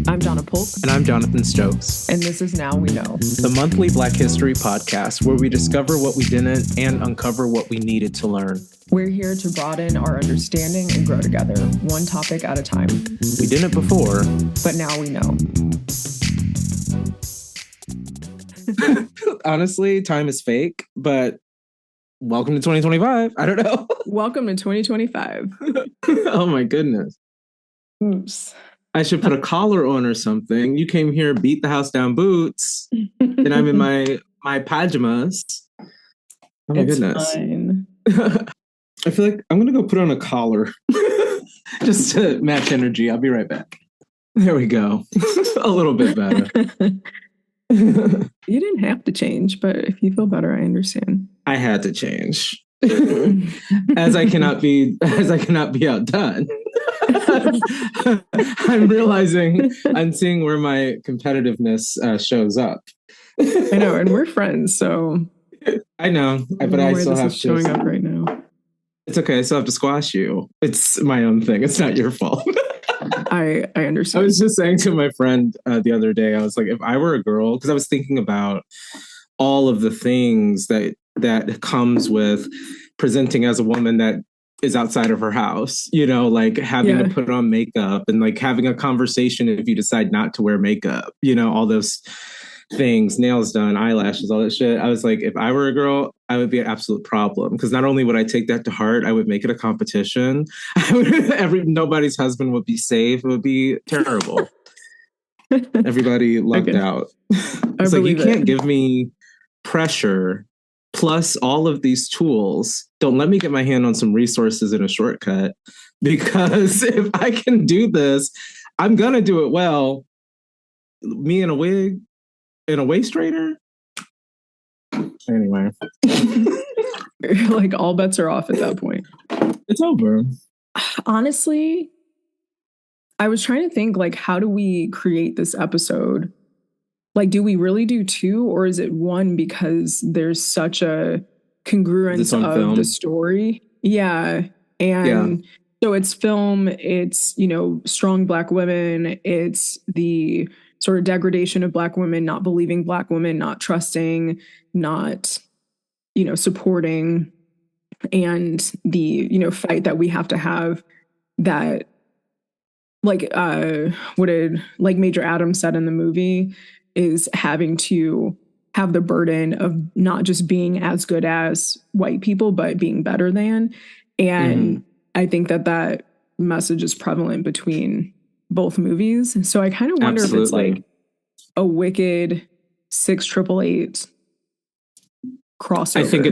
I'm Donna Polk. And I'm Jonathan Stokes. And this is Now We Know, the monthly Black History podcast where we discover what we didn't and uncover what we needed to learn. We're here to broaden our understanding and grow together, one topic at a time. We didn't before, but now we know. Honestly, time is fake, but welcome to 2025. I don't know. Welcome to 2025. Oh my goodness. Oops. I should put a collar on or something. You came here, beat the house down boots, and I'm in my pajamas. Oh my goodness. Fine. I feel like I'm going to go put on a collar just to match energy. I'll be right back. There we go. A little bit better. You didn't have to change, but if you feel better, I understand. I had to change. as I cannot be outdone. I'm realizing I'm seeing where my competitiveness shows up. I know, and we're friends, so I know, but I still have to showing up right now. It's okay. I still have to squash you. It's my own thing. It's not your fault. I understand. I was just saying to my friend the other day, I was like, if I were a girl, because I was thinking about all of the things that comes with presenting as a woman that is outside of her house, you know, like having to put on makeup and like having a conversation if you decide not to wear makeup, you know, all those things, nails done, eyelashes, all that shit. I was like, if I were a girl, I would be an absolute problem, because not only would I take that to heart, I would make it a competition. Nobody's husband would be safe. It would be terrible. Everybody lucked out. It's like, you can't give me pressure plus all of these tools. Don't let me get my hand on some resources in a shortcut, because if I can do this, I'm gonna do it well. Me in a wig and a waist trainer. Anyway, like all bets are off at that point. It's over. Honestly, I was trying to think, like, how do we create this episode? Like, do we really do two, or is it one because there's such a congruence of film? The story? Yeah. And so it's film, it's, you know, strong Black women, it's the sort of degradation of Black women, not believing Black women, not trusting, not, you know, supporting, and the, you know, fight that we have to have that, like, what did, like, Major Adams said in the movie, is having to have the burden of not just being as good as white people, but being better than. And I think that message is prevalent between both movies. So I kind of wonder if it's like a Wicked 688 crossover. I think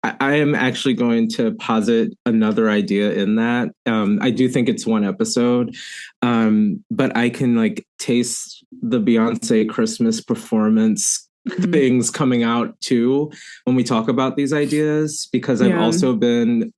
I am actually going to posit another idea in that. I do think it's one episode, but I can like taste the Beyonce Christmas performance things coming out too when we talk about these ideas, because I've also been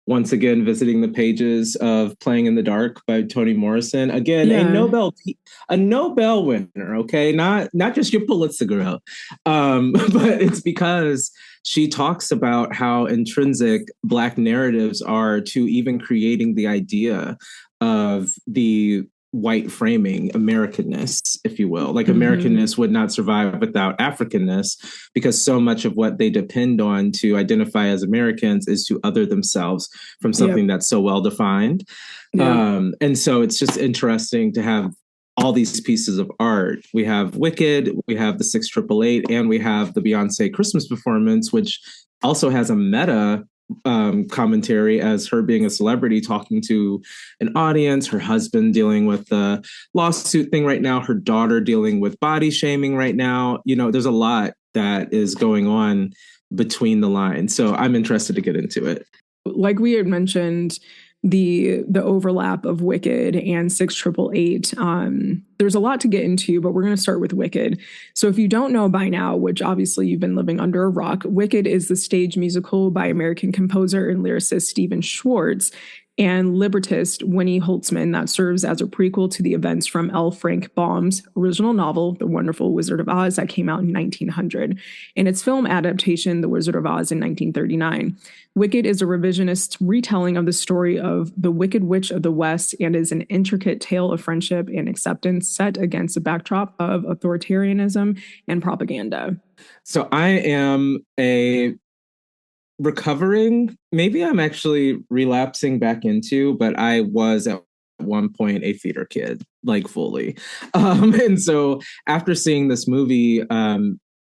once again visiting the pages of Playing in the Dark by Toni Morrison. Again, a Nobel winner, okay? Not just your Pulitzer girl. But it's because she talks about how intrinsic Black narratives are to even creating the idea of the white framing Americanness, if you will. Like, Americanness would not survive without Africanness, because so much of what they depend on to identify as Americans is to other themselves from something that's so well defined. And so it's just interesting to have all these pieces of art. We have Wicked, we have the 688, and we have the Beyonce Christmas performance, which also has a meta commentary as her being a celebrity talking to an audience, her husband dealing with the lawsuit thing right now, her daughter dealing with body shaming right now. You know, there's a lot that is going on between the lines. So I'm interested to get into it. Like we had mentioned, the overlap of Wicked and 688. There's a lot to get into, but we're going to start with Wicked. So if you don't know by now, which obviously you've been living under a rock, Wicked is the stage musical by American composer and lyricist Stephen Schwartz. and librettist Winnie Holtzman that serves as a prequel to the events from L. Frank Baum's original novel, The Wonderful Wizard of Oz, that came out in 1900, and its film adaptation, The Wizard of Oz, in 1939. Wicked is a revisionist retelling of the story of the Wicked Witch of the West and is an intricate tale of friendship and acceptance set against a backdrop of authoritarianism and propaganda. So I am a recovering, maybe I'm actually relapsing back into, but I was at one point a theater kid, like fully. And so after seeing this movie,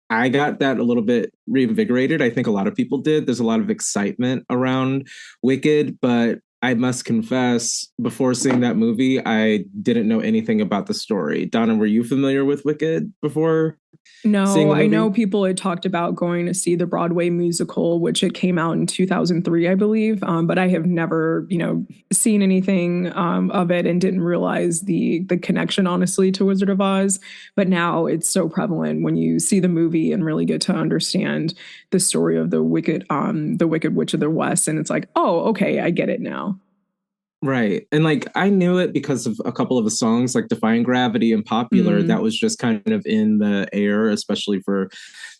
I got that a little bit reinvigorated. I think a lot of people did. There's a lot of excitement around Wicked, but I must confess, before seeing that movie, I didn't know anything about the story. Donna, were you familiar with Wicked before seeing No, the I know movie? people had talked about going to see the Broadway musical, which it came out in 2003, I believe. But I have never, seen anything of it and didn't realize the connection, honestly, to Wizard of Oz. But now it's so prevalent when you see the movie and really get to understand the story of the Wicked Witch of the West, and it's like, oh, okay, I get it now. Right. And like I knew it because of a couple of the songs like Defying Gravity and Popular that Mm, was just kind of in the air, especially for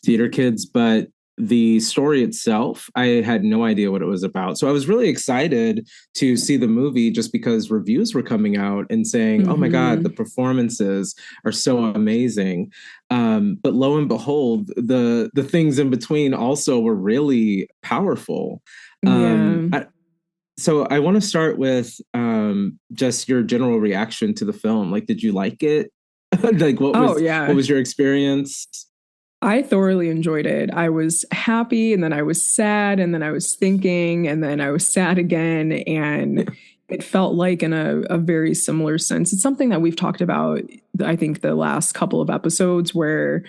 theater kids. But the story itself, I had no idea what it was about. So I was really excited to see the movie just because reviews were coming out and saying, oh my God, the hmm. performances are so amazing. But lo and behold, the things in between also were really powerful. Yeah. So I want to start with just your general reaction to the film. Like, did you like it? Like, Oh, what yeah. was your experience? I thoroughly enjoyed it. I was happy and then I was sad and then I was thinking and then I was sad again. And it felt like in a very similar sense. It's something that we've talked about, I think, the last couple of episodes where,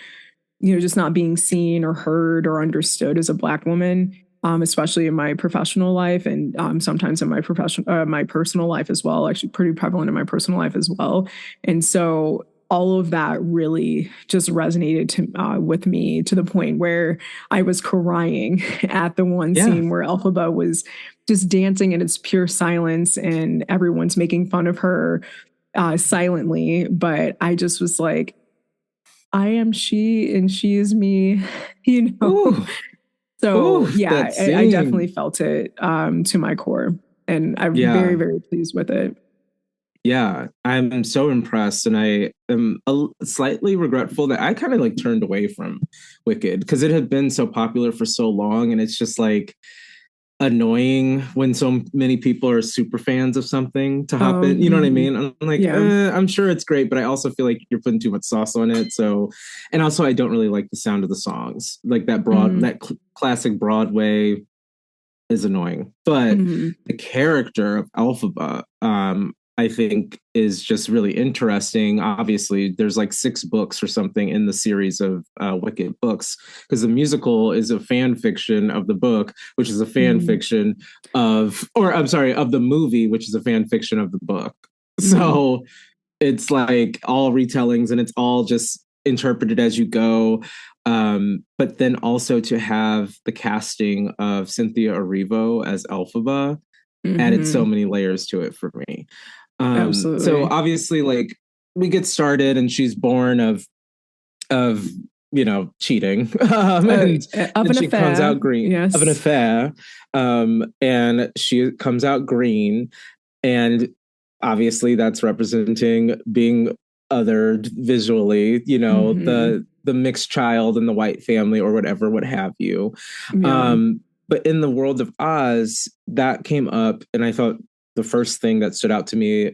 just not being seen or heard or understood as a Black woman. Especially in my professional life and sometimes in my personal life as well. Actually, pretty prevalent in my personal life as well. And so all of that really just resonated with me to the point where I was crying at the one Yeah. scene where Elphaba was just dancing in its pure silence and everyone's making fun of her silently. But I just was like, I am she and she is me, you know? Ooh, So ooh, yeah, that I definitely scene. felt it to my core. And I'm very, Yeah. very pleased with it. Yeah. I'm so impressed. And I am slightly regretful that I kind of like turned away from Wicked because it had been so popular for so long. And it's just like, annoying when so many people are super fans of something to hop in. You know what I Mhm. mean? I'm like, Yeah. I'm sure it's great, but I also feel like you're putting too much sauce on it. So, and also I don't really like the sound of the songs. Like Mm-hmm. that classic Broadway is annoying. But Mm-hmm. the character of Alphaba, I think is just really interesting. Obviously, there's like 6 books or something in the series of Wicked books because the musical is a fan fiction of the book, which is a fan Mm-hmm. fiction or I'm sorry, of the movie, which is a fan fiction of the book. Mm-hmm. So it's like all retellings and it's all just interpreted as you go. But then also to have the casting of Cynthia Erivo as Elphaba added so Mm-hmm. many layers to it for me. So Absolutely. obviously, like we get started, and she's born of cheating, and Of then an she comes affair. out green of an Yes. affair, and she comes out green, and obviously that's representing being othered visually, Mm-hmm. the mixed child in the white family or whatever, what have you. Yeah. But in the world of Oz, that came up, and I thought the first thing that stood out to me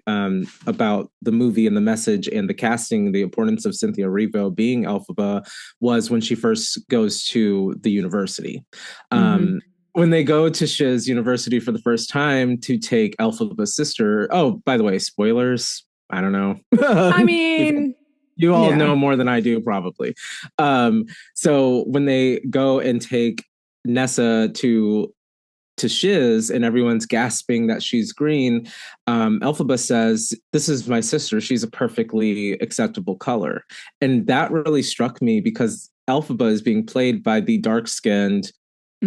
about the movie and the message and the casting, the importance of Cynthia Erivo being Elphaba, was when she first goes to the university. Mm-hmm. When they go to Shiz University for the first time to take Elphaba's sister. Oh, by the way, spoilers. I don't I know. mean, You all yeah. know more than I do, probably. So when they go and take Nessa to Shiz and everyone's gasping that she's green, Elphaba says, "This is my sister. She's a perfectly acceptable color." And that really struck me because Elphaba is being played by the dark skinned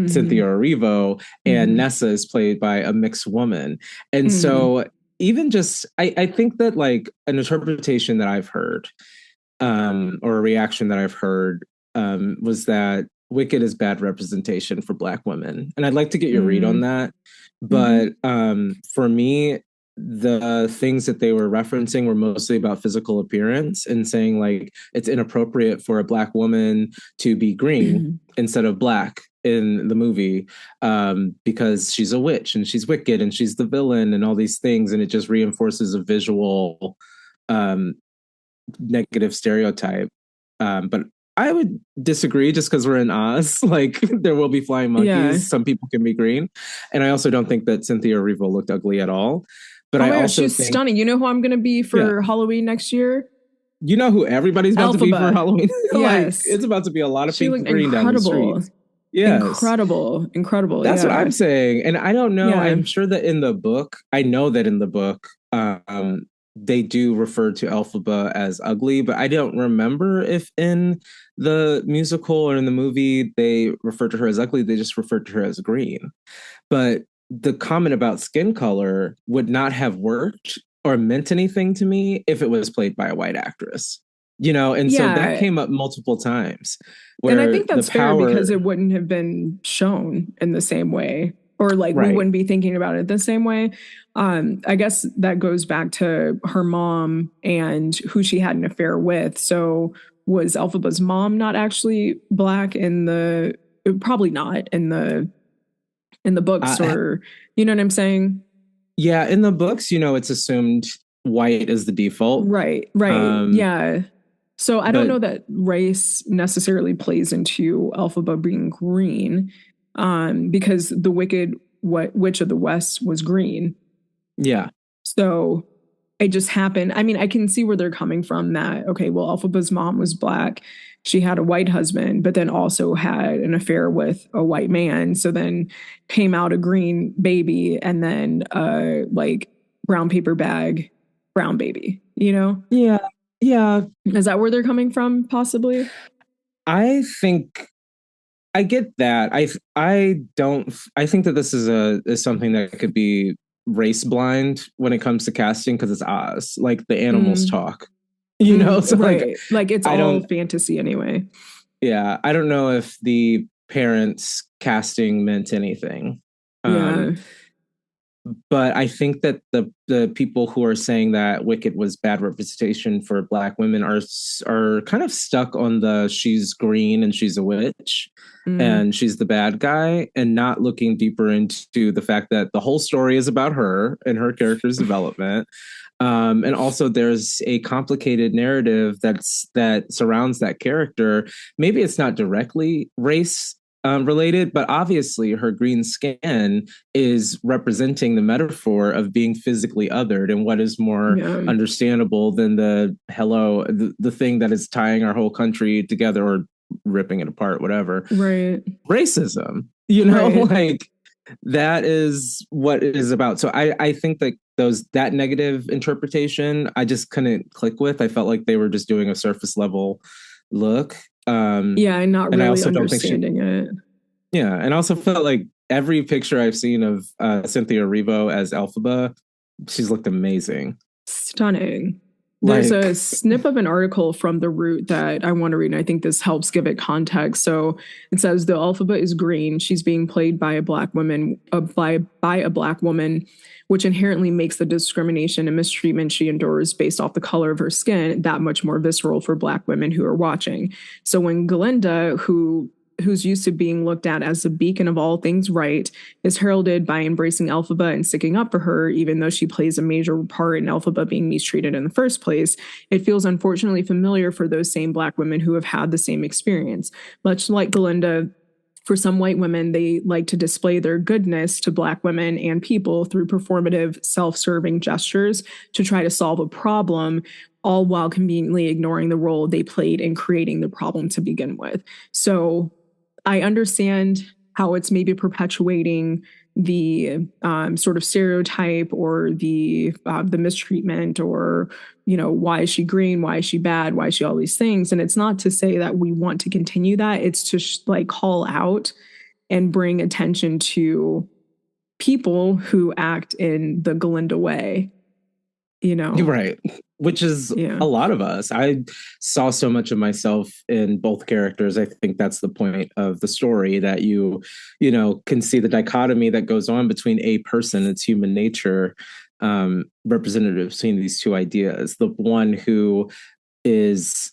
Cynthia Mm-hmm. Erivo, and Mm-hmm. Nessa is played by a mixed woman. And Mm-hmm. so even just I think that like an interpretation that I've heard, or a reaction that I've heard, was that Wicked is bad representation for Black women. And I'd like to get your read on that. Mm-hmm. But for me, the things that they were referencing were mostly about physical appearance and saying like it's inappropriate for a Black woman to be green Mm-hmm. instead of Black in the movie, because she's a witch and she's wicked and she's the villain and all these things. And it just reinforces a visual um, negative stereotype. But I would disagree just because we're in Oz. Like there will be flying Yeah. monkeys. Some people can be green. And I also don't think that Cynthia Erivo looked ugly at all. But Oh I my gosh, also she's think, stunning. You know who I'm gonna be yeah, for Halloween next year? you know who everybody's about to be for Elphaba. Halloween? Like Yes. it's about to be a lot of She pink looked and green down the incredible. streets. Yes. Incredible. Incredible. That's what Yeah. I'm saying. And I don't know. Yeah. I'm sure that in the book, I know that in the book, they do refer to Elphaba as ugly, but I don't remember if in the musical or in the movie they refer to her as ugly. They just refer to her as green. But the comment about skin color would not have worked or meant anything to me if it was played by a white actress. You know, and so that Yeah. came up multiple times And I where think the that's fair because power, it wouldn't have been shown in the same way, or like we right. wouldn't be thinking about it the same way. I guess that goes back to her mom and who she had an affair with. So was Elphaba's mom not actually Black in the, probably not in the books, Uh, or you know what I'm saying? Yeah, in the books, you know, it's assumed white is the default. Right, right. Um, Yeah. So I don't but know that race necessarily plays into Elphaba being green, because the Wicked Witch of the West was green. yeah, So it just happened. I mean, I can see where they're coming from that, okay, well, Elphaba's mom was Black. She had a white husband, but then also had an affair with a white man. So then came out a green baby and then like brown paper bag, brown baby, you know? yeah, yeah. Is that where they're coming from, possibly? I think I get that. I don't. I think that this is something that could be race blind when it comes to casting because it's Oz. Like the animals Mm, talk, you know. So like right. Like it's I all don't. fantasy anyway. Yeah, I don't know if the parents casting meant anything. Yeah. Um, but I think that the people who are saying that Wicked was bad representation for Black women are kind of stuck on the she's green and she's a witch Mm, and she's the bad guy, and not looking deeper into the fact that the whole story is about her and her character's development. And also, there's a complicated narrative that surrounds that character. Maybe it's not directly race related, but obviously her green skin is representing the metaphor of being physically othered. And what is more yeah. understandable than the thing that is tying our whole country together or ripping it apart, whatever, Right. racism, you know, Right. like that is what it is about. So I think that that negative interpretation I just couldn't click with. I felt like they were just doing a surface level look. Yeah, and not And I really also don't think she, understanding it. yeah, and I also felt like every picture I've seen of Cynthia Erivo as Elphaba, she's looked amazing. Stunning. There's a Like, snip of an article from The Root that I want to read, and I think this helps give it context. So it says the Elphaba is green. She's being played by a black woman, by a black woman, which inherently makes the discrimination and mistreatment she endures based off the color of her skin that much more visceral for black women who are watching. So when Glinda, who's used to being looked at as the beacon of all things right, is heralded by embracing Elphaba and sticking up for her, even though she plays a major part in Elphaba being mistreated in the first place. It feels unfortunately familiar for those same black women who have had the same experience. Much like Glinda, for some white women, they like to display their goodness to black women and people through performative, self-serving gestures to try to solve a problem, all while conveniently ignoring the role they played in creating the problem to begin with. So I understand how it's maybe perpetuating the sort of stereotype or the mistreatment, or why is she green, why is she bad, why is she all these things. And it's not to say that we want to continue that, it's to like call out and bring attention to people who act in the Glinda way, you You're know? right. Which is Yeah. a lot of us. I saw so much of myself in both characters. I think that's the point of the story, that can see the dichotomy that goes on between a person, it's human nature, representative between these two ideas. The one who is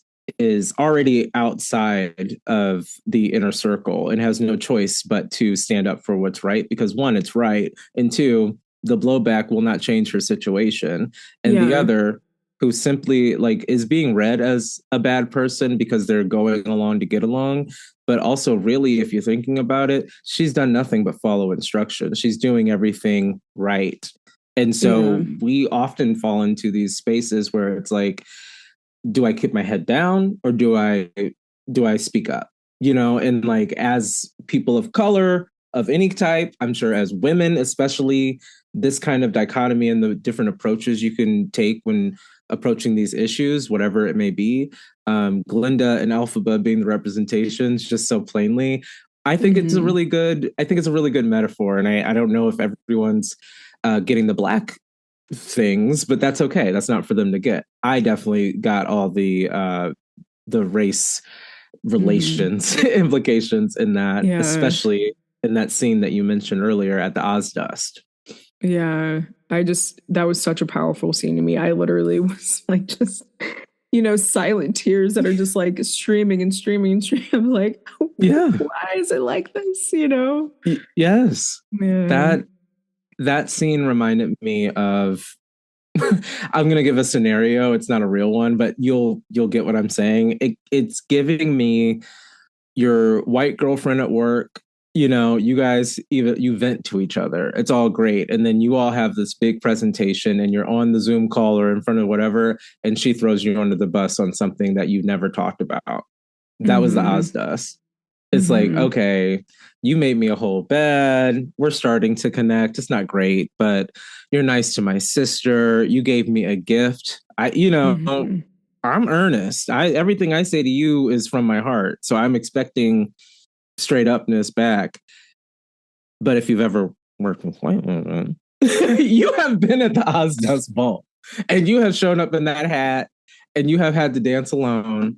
already outside of the inner circle and has no choice but to stand up for what's right, because one, it's right, and two, the blowback will not change her situation. And the Yeah. other, who simply like is being read as a bad person because they're going along to get along, but also really, if you're thinking about it, she's done nothing but follow instructions. She's doing everything right. And Yeah. so we often fall into these spaces where it's like, do I keep my head down or do I speak up? And like, as people of color of any type, I'm sure as women especially, this kind of dichotomy and the different approaches you can take when approaching these issues, whatever it may be, Glinda and Elphaba being the representations just so plainly. Mm-hmm. I think it's a really good metaphor. And I don't know if everyone's getting the black things, but that's okay. That's not for them to get. I definitely got all the race Mm-hmm. relations implications in that, Yeah. especially in that scene that you mentioned earlier at the Ozdust. Yeah. That was such a powerful scene to me. I literally was like, just, silent tears that are just like streaming and streaming and streaming. I'm like, Yeah. why is it like this? Yes. Yeah. That scene reminded me of I'm gonna give a scenario. It's not a real one, but you'll get what I'm saying. It's giving me your white girlfriend at work. You guys, even you vent to each other. It's all great, and then you all have this big presentation, and you're on the Zoom call or in front of whatever, and she throws you under the bus on something that you've never talked about. That was the Mm-hmm. Ozdust. It's like, Mm-hmm. okay, you made me a whole bed. We're starting to connect. It's not great, but you're nice to my sister. You gave me a gift. Mm-hmm. I'm earnest. Everything I say to you is from my heart. So I'm expecting straight upness back. But if you've ever worked with white women, you have been at the Ozdust Ball and you have shown up in that hat and you have had to dance alone,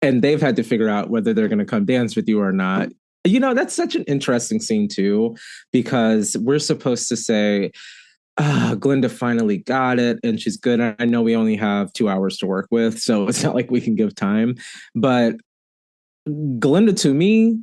and they've had to figure out whether they're going to come dance with you or not. That's such an interesting scene too, because we're supposed to say, Glinda finally got it and she's good. I know we only have 2 hours to work with, so it's not like we can give time. But Glinda, to me,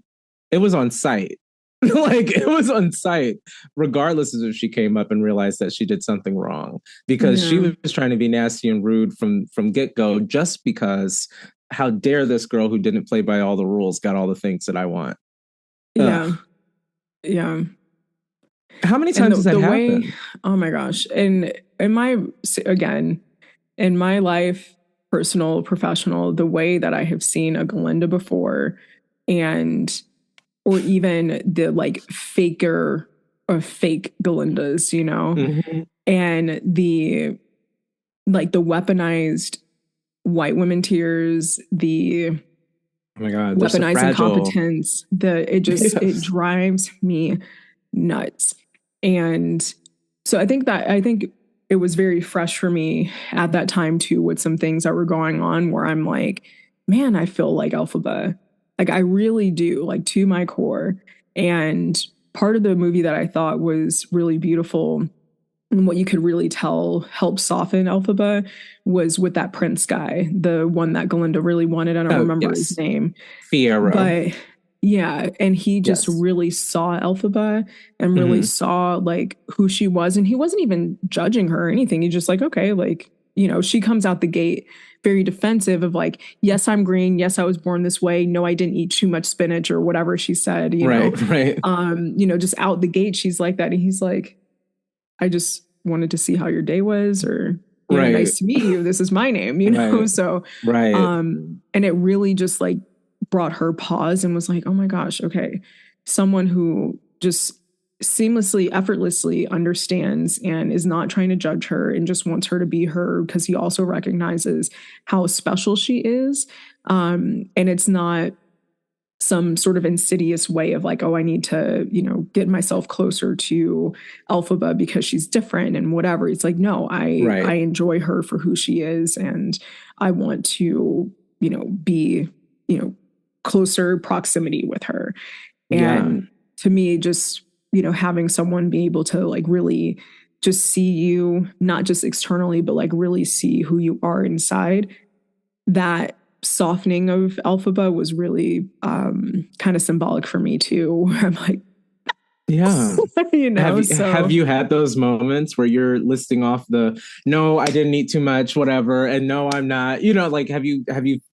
it was on site. Like, it was on site, regardless of if she came up and realized that she did something wrong, because she Yeah. was trying to be nasty and rude from get go, just because how dare this girl who didn't play by all the rules got all the things that I want. Yeah. Ugh. Yeah. How many And times the has that the way, happened? oh my gosh. And in my again, in my life, personal, professional, the way that I have seen a Glinda before, and or even the like faker or fake Galindas, Mm-hmm. and the weaponized white women tears, the Oh my God, they're so weaponized fragile. incompetence, it Yes. drives me nuts. And so I think it was very fresh for me at that time too, with some things that were going on where I'm like, man, I feel like Elphaba. Like I really do, like to my core. And part of the movie that I thought was really beautiful and what you could really tell helped soften Elphaba was with that prince guy, the one that Galinda really wanted. I don't Oh, remember his yes. name, Fiero. but yeah, and he just Yes. really saw Elphaba and really Mm-hmm. saw like who she was, and he wasn't even judging her or anything. He's just like, okay, like she comes out the gate very defensive of like, yes, I'm green, yes, I was born this way, no, I didn't eat too much spinach or whatever she said, Right, right, just out the gate she's like that, and he's like, I just wanted to see how your day was, or right, nice to meet you, this is my name, right, so right. and it really just like brought her pause and was like, oh my gosh, okay, someone who just seamlessly, effortlessly understands and is not trying to judge her and just wants her to be her, because he also recognizes how special she is, and it's not some sort of insidious way of like, oh, I need to, get myself closer to Elphaba because she's different and whatever. It's like, no, I Right. enjoy her for who she is, and I want to, be, closer proximity with her. Yeah. And to me, just, having someone be able to like really just see you, not just externally, but like really see who you are inside, that softening of Elphaba was really kind of symbolic for me too. I'm like, Yeah. Have so you had those moments where you're listing off the no, I didn't eat too much, whatever, and no, I'm not, like have you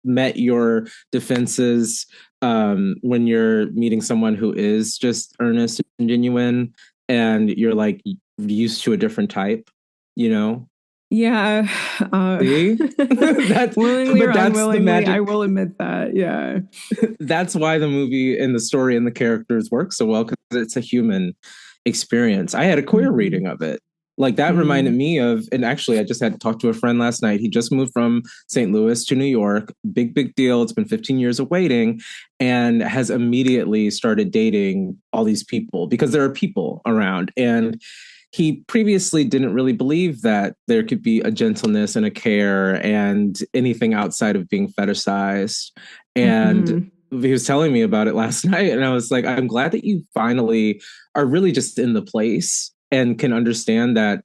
met your defenses when you're meeting someone who is just earnest and genuine and you're like used to a different type, you know? yeah, See? that's willingly or but that's the unwillingly, I magic. will admit that. Yeah. That's why the movie and the story and the characters work so well, because it's a human experience. I had a queer Mm-hmm. reading of it. Like that reminded Mm-hmm. me of, and actually, I just had to talk to a friend last night. He just moved from St. Louis to New York. Big deal. It's been 15 years of waiting and has immediately started dating all these people because there are people around. And he previously didn't really believe that there could be a gentleness and a care and anything outside of being fetishized. And Mm-hmm. he was telling me about it last night. And I was like, I'm glad that you finally are really just in the place and can understand that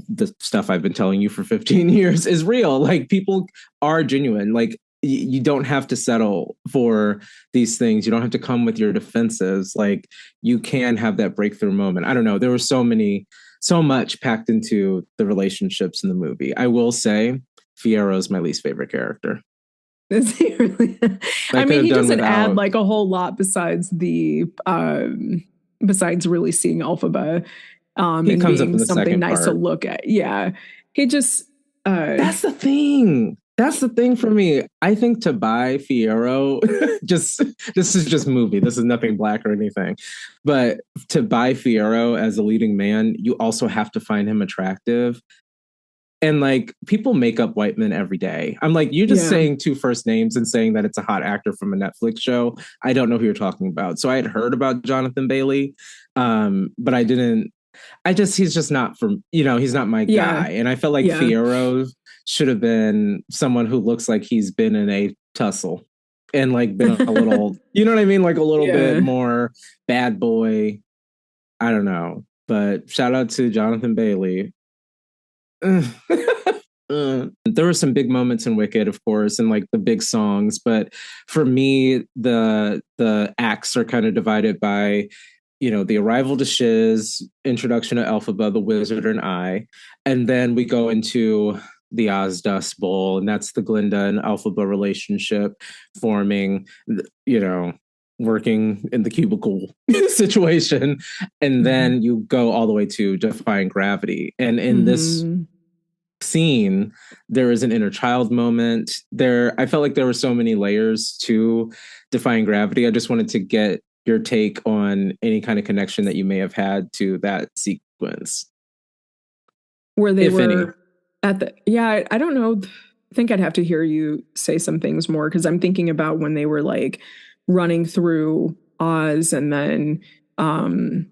the stuff I've been telling you for 15 years is real. Like people are genuine. Like you don't have to settle for these things. You don't have to come with your defenses. Like you can have that breakthrough moment. I don't know. There were so much packed into the relationships in the movie. I will say Fiyero is my least favorite character. Is he really? I I could mean, have he done doesn't add without. like a whole lot besides really seeing Elphaba He and comes up being in the something second nice to part. look at. Yeah. He just uh That's the thing. That's the thing for me. I think to buy Fiyero, just this is just movie. This is nothing black or anything. But to buy Fiyero as a leading man, you also have to find him attractive. And like people make up white men every day. I'm like, you're just yeah. saying two first names and saying that it's a hot actor from a Netflix show. I don't know who you're talking about. So I had heard about Jonathan Bailey, but I didn't he's just not from, he's not my Yeah. guy. And I felt like Yeah. Fiyero should have been someone who looks like he's been in a tussle and like been a little, you know what I mean? Like a little bit Yeah. more bad boy. I don't know. But shout out to Jonathan Bailey. There were some big moments in Wicked, of course, and like the big songs. But for me, the acts are kind of divided by, the arrival to Shiz, introduction to Elphaba, the Wizard, and I, and then we go into the Oz Dust Bowl, and that's the Glinda and Elphaba relationship forming, working in the cubicle situation, and Mm-hmm. then you go all the way to Defying Gravity, and in this Mm-hmm. scene there is an inner child moment there. I felt like there were so many layers to Defying Gravity. I just wanted to get your take on any kind of connection that you may have had to that sequence, Where they if any. were at the yeah, I don't know. I think I'd have to hear you say some things more because I'm thinking about when they were like running through Oz and then um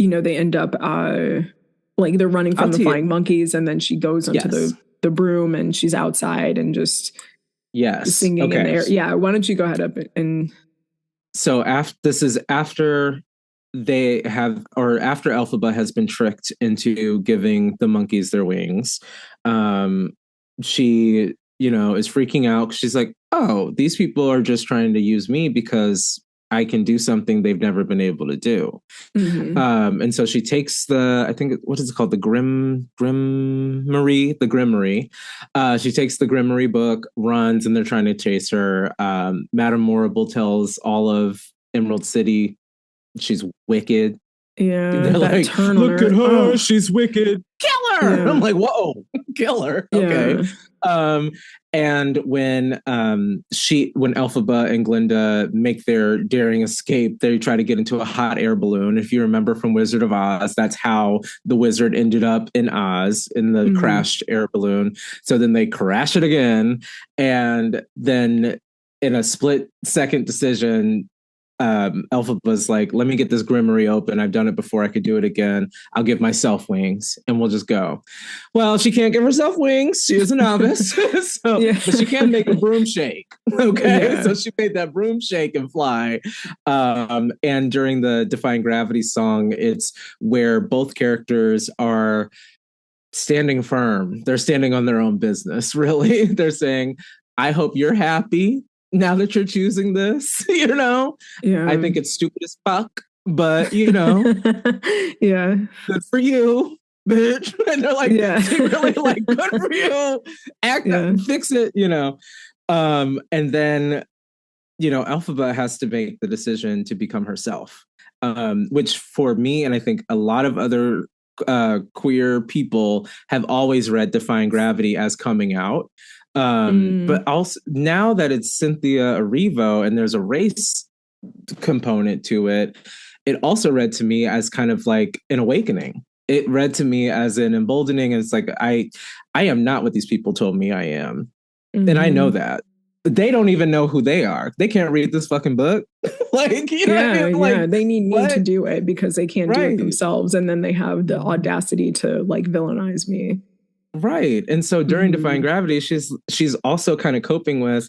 they end up like they're running I'll from the tell you. flying monkeys and then she goes onto Yes. the broom and she's outside and just Yes. singing in Okay. there. Yeah, why don't you go ahead up and So after this is after they have, or after Elphaba has been tricked into giving the monkeys their wings. um she, is freaking out. She's like, oh, these people are just trying to use me because I can do something they've never been able to do. mm-hmm. And so she takes I think, what is it called? The Grimmery. She takes the Grimmery book, runs, and they're trying to chase her. Madame Morrible tells all of Emerald City she's wicked. Yeah, They're that like, turn on look her. at her, Oh, she's wicked. Kill her. yeah. I'm like, whoa, kill her. Okay. Yeah. Um, and when when Elphaba and Glinda make their daring escape, they try to get into a hot air balloon. If you remember from Wizard of Oz, that's how the wizard ended up in Oz, in the Mm-hmm. crashed air balloon. So then they crash it again, and then in a split second decision, Elpha was like, let me get this grimory open. I've done it before. I could do it again. I'll give myself wings and we'll just go. Well, she can't give herself wings. She is a novice. So, yeah. But she can make a broom shake. Okay. Yeah. So she made that broom shake and fly. And during the Defying Gravity song, it's where both characters are standing firm. They're standing on their own business, really. They're saying, I hope you're happy now that you're choosing this, you know? Yeah. I think it's stupid as fuck, but yeah. Good for you, bitch. And they're like, yeah. Really like, good for you. Fix it, And then, Elphaba has to make the decision to become herself, which for me, and I think a lot of other queer people have always read Defying Gravity as coming out. But also now that it's Cynthia Erivo and there's a race component to it, it also read to me as kind of like an awakening. It read to me as an emboldening. And it's like, I am not what these people told me I am. Mm-hmm. And I know that. They don't even know who they are. They can't read this fucking book. Like, you know what I mean? Like, they need me to do it because they can't do it themselves. And then they have the audacity to like villainize me. Right. And so during Defying Gravity, she's also kind of coping with,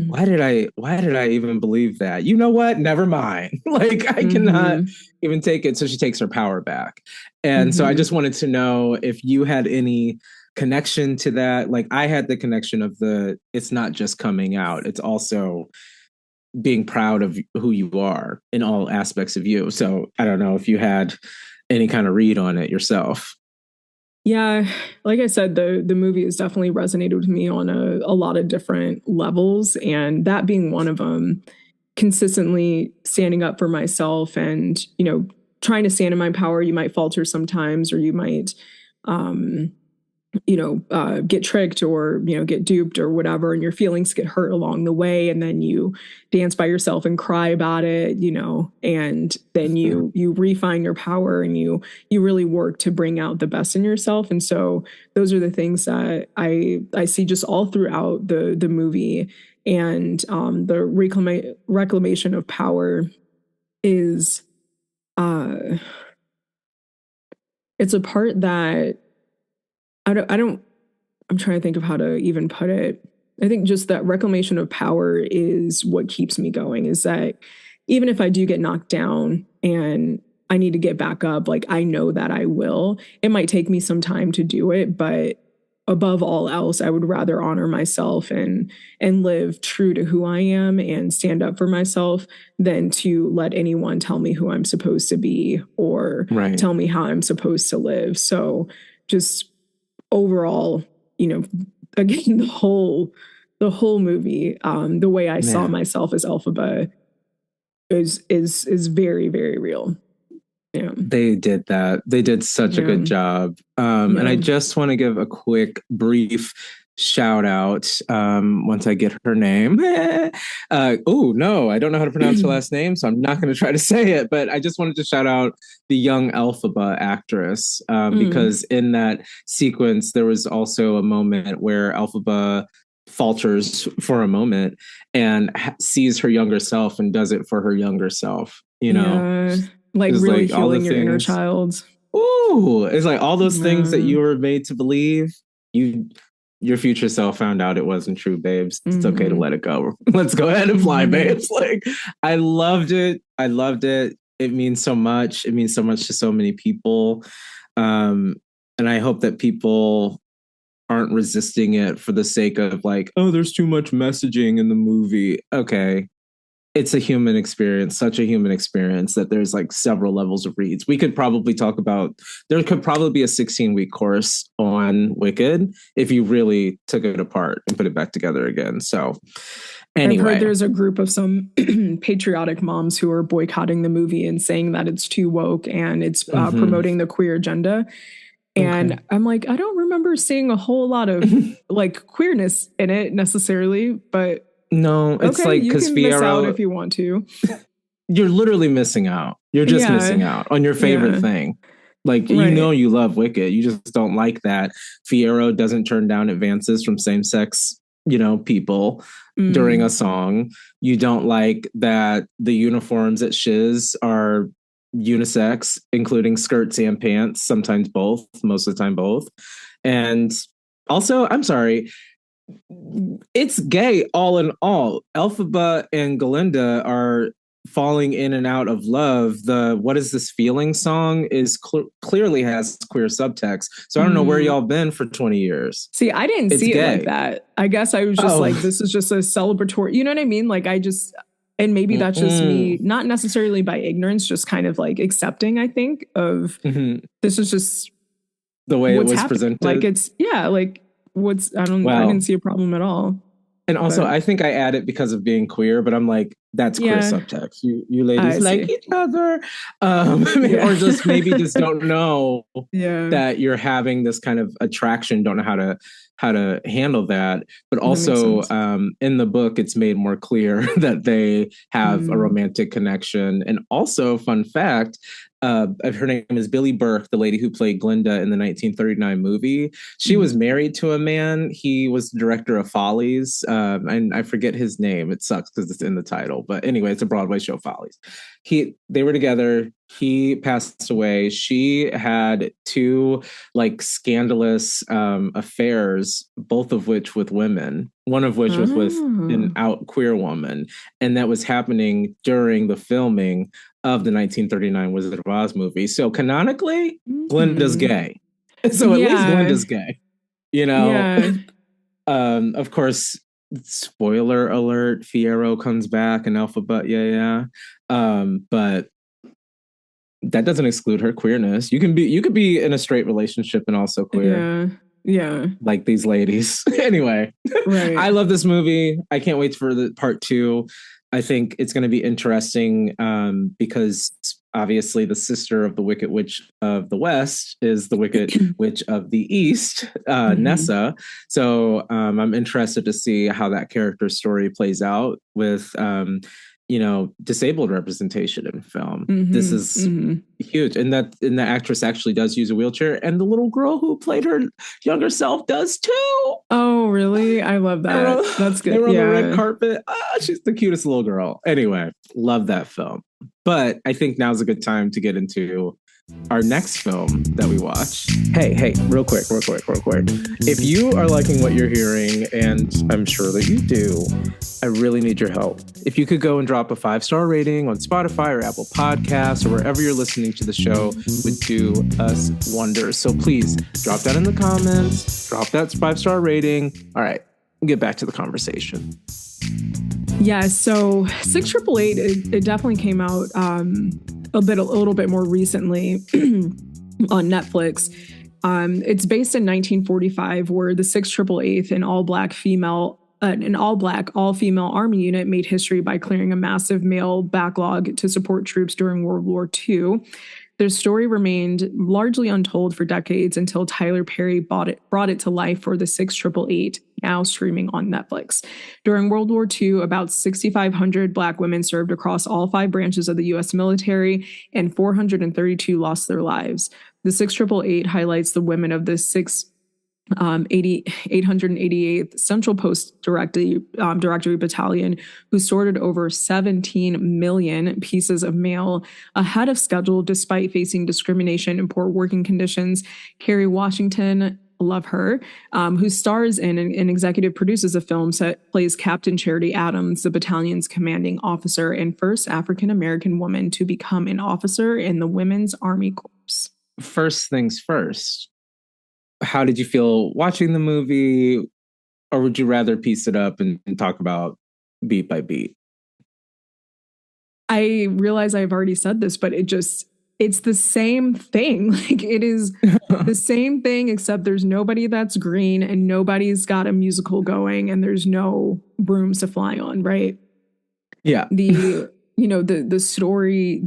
why did I even believe that? You know what? Never mind. Like, I cannot even take it. So she takes her power back. And so I just wanted to know if you had any connection to that. Like, I had the connection of it's not just coming out, it's also being proud of who you are in all aspects of you. So I don't know if you had any kind of read on it yourself. Yeah, like I said, the movie has definitely resonated with me on a lot of different levels, and that being one of them, consistently standing up for myself and, trying to stand in my power. You might falter sometimes, or you might, get tricked or, get duped or whatever, and your feelings get hurt along the way. And then you dance by yourself and cry about it, and then you refine your power and you really work to bring out the best in yourself. And so those are the things that I see just all throughout the movie. And the reclamation of power is, it's a part that I'm trying to think of how to even put it. I think just that reclamation of power is what keeps me going, is that even if I do get knocked down and I need to get back up, like, I know that I will. It might take me some time to do it, but above all else, I would rather honor myself and live true to who I am and stand up for myself than to let anyone tell me who I'm supposed to be or tell me how I'm supposed to live. So just overall, again, the whole movie, the way I saw myself as Elphaba is very, very real. Yeah. They did that. They did such a good job. And I just want to give a quick, brief shout out once I get her name. No, I don't know how to pronounce her last name, so I'm not going to try to say it, but I just wanted to shout out the young Elphaba actress, because in that sequence, there was also a moment where Elphaba falters for a moment and sees her younger self and does it for her younger self, like really like healing your inner child. Ooh, it's like all those things that you were made to believe, your future self found out it wasn't true, babes. It's okay to let it go. Let's go ahead and fly, babes. Like, I loved it. It means so much. It means so much to so many people. And I hope that people aren't resisting it for the sake of like, oh, there's too much messaging in the movie. Okay. It's a human experience, such a human experience, that there's like several levels of reads. We could probably talk about, there could probably be a 16-week course on Wicked if you really took it apart and put it back together again. So anyway. I've heard there's a group of some patriotic moms who are boycotting the movie and saying that it's too woke and it's promoting the queer agenda. And I'm like, I don't remember seeing a whole lot of like queerness in it necessarily, but no, it's like, because Fiero, miss out if you want to. You're literally missing out. You're just missing out on your favorite thing. Like, you love Wicked. You just don't like that Fiero doesn't turn down advances from same-sex people during a song. You don't like that the uniforms at Shiz are unisex, including skirts and pants, sometimes both, most of the time both. And also, I'm sorry, it's gay all in all. Elphaba and Galinda are falling in and out of love. The "What Is This Feeling" song is clearly has queer subtext. So I don't know where y'all been for 20 years. See, I didn't see it like that. I guess I was just like, this is just a celebratory, you know what I mean? Like and maybe that's just me, not necessarily by ignorance, just kind of like accepting, I think, of this is just the way it was presented. Like I didn't see a problem at all. And also, I think I add it because of being queer, but I'm like, that's queer subtext. You ladies like each other. Or just maybe just don't know that you're having this kind of attraction, don't know how to handle that. But also in the book, it's made more clear that they have a romantic connection. And also, fun fact, her name is Billie Burke, the lady who played Glinda in the 1939 movie. She was married to a man. He was the director of Follies. And I forget his name. It sucks because it's in the title. But anyway, it's a Broadway show, Follies. They were together. He passed away. She had two like scandalous affairs, both of which with women, one of which was with an out queer woman. And that was happening during the filming of the 1939 Wizard of Oz movie. So canonically, Glinda's gay. So at least Glinda's gay. Of course, spoiler alert, Fiyero comes back and Elphaba, but that doesn't exclude her queerness. You could be in a straight relationship and also queer. Yeah. Like these ladies. Anyway, I love this movie. I can't wait for the part 2. I think it's going to be interesting because obviously the sister of the Wicked Witch of the West is the Wicked Witch of the East, Nessa. So I'm interested to see how that character story plays out with, disabled representation in film. This is huge. And the actress actually does use a wheelchair. And the little girl who played her younger self does too. Oh, really? I love that. That's good. They were on the red carpet. She's the cutest little girl. Anyway, love that film. But I think now's a good time to get into our next film that we watch. Hey, real quick. If you are liking what you're hearing, and I'm sure that you do, I really need your help. If you could go and drop a 5-star rating on Spotify or Apple Podcasts or wherever you're listening to the show would do us wonders. So please drop that in the comments, drop that 5-star rating. All right, get back to the conversation. Yeah, so 6888, it definitely came out a little bit more recently on Netflix. It's based in 1945, where the 6888th, an all-black, all-female army unit, made history by clearing a massive male backlog to support troops during World War II. Their story remained largely untold for decades until Tyler Perry brought it to life for the 6888, now streaming on Netflix. During World War II, about 6,500 Black women served across all 5 branches of the U.S. military, and 432 lost their lives. The 6888 highlights the women of the 888th Central Post Directory Battalion, who sorted over 17 million pieces of mail ahead of schedule despite facing discrimination and poor working conditions. Kerry Washington, love her, who stars in and executive produces a film set, plays Captain Charity Adams, the battalion's commanding officer and first African-American woman to become an officer in the Women's Army Corps. First things first. How did you feel watching the movie, or would you rather piece it up and talk about beat by beat? I realize I've already said this, but it's the same thing. Like, it is the same thing, except there's nobody that's green and nobody's got a musical going and there's no brooms to fly on, right? Yeah. The story,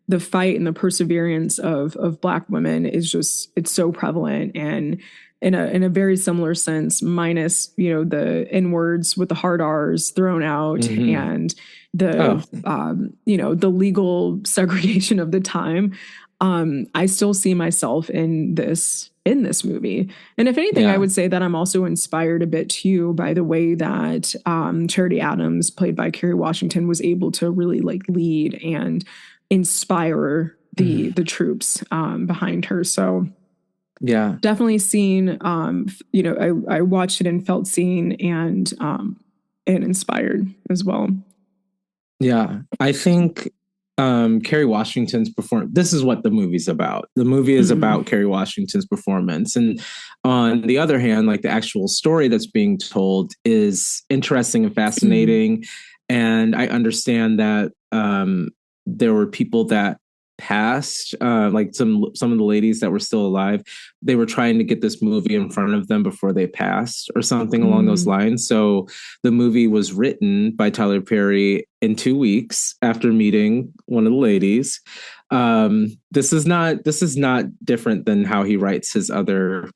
the fight and the perseverance of Black women is just, it's so prevalent, and in a very similar sense, minus, the N-words with the hard R's thrown out and the legal segregation of the time. I still see myself in this movie. And if anything, I Yeah. would say that I'm also inspired a bit too by the way that Charity Adams, played by Kerry Washington, was able to really like lead and inspire the troops behind her. So Yeah. definitely seen, you know, I watched it and felt seen and inspired as well. Yeah. I think Kerry Washington's performance, this is what the movie's about. The movie is about Kerry Washington's performance. And on the other hand, like the actual story that's being told is interesting and fascinating. And I understand that there were people that passed, like some of the ladies that were still alive, they were trying to get this movie in front of them before they passed or something along those lines. So the movie was written by Tyler Perry in 2 weeks after meeting one of the ladies. This is not different than how he writes his other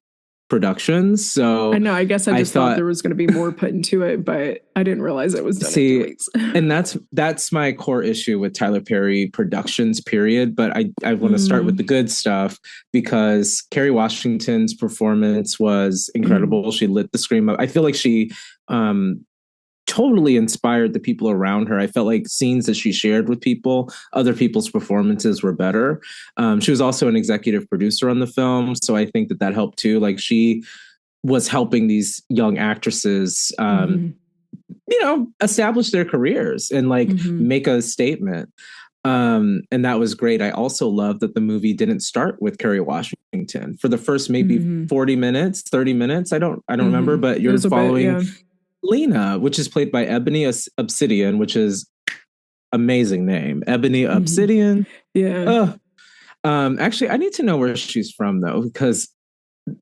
productions. So I know. I guess I just thought thought there was going to be more put into it, but I didn't realize it was done in see, 2 weeks. and that's my core issue with Tyler Perry productions, period. But I want to start with the good stuff because Kerry Washington's performance was incredible. She lit the screen up. I feel like she totally inspired the people around her. I felt like scenes that she shared with people, other people's performances were better. She was also an executive producer on the film, so I think that helped too. Like she was helping these young actresses, you know, establish their careers and like make a statement. And that was great. I also love that the movie didn't start with Kerry Washington for the first maybe 40 minutes, 30 minutes. I don't remember, but you're following Lena, which is played by Ebony Obsidian, which is amazing name. Ebony Obsidian. Yeah. Actually, I need to know where she's from though, because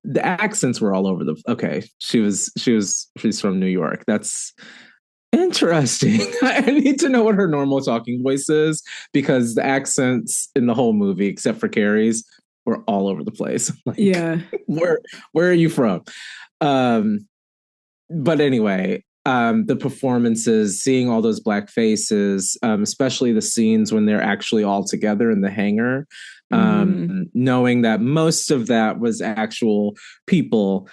the accents were all over the. Okay, she's from New York. That's interesting. I need to know what her normal talking voice is because the accents in the whole movie, except for Carrie's, were all over the place. Like, Yeah. where are you from? But anyway, the performances, seeing all those black faces, especially the scenes when they're actually all together in the hangar, knowing that most of that was actual people,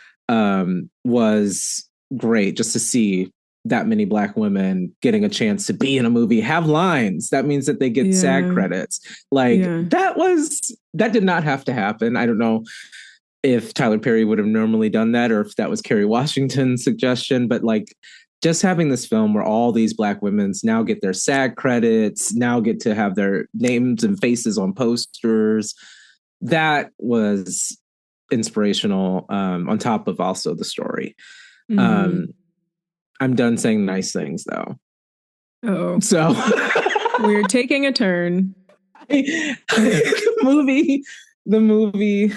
was great just to see that many black women getting a chance to be in a movie, have lines. That means that they get SAG credits. Like that did not have to happen. I don't know if Tyler Perry would have normally done that or if that was Kerry Washington's suggestion, but like just having this film where all these black women's now get their SAG credits, now get to have their names and faces on posters, that was inspirational, on top of also the story. I'm done saying nice things though. Oh, so we're taking a turn. The movie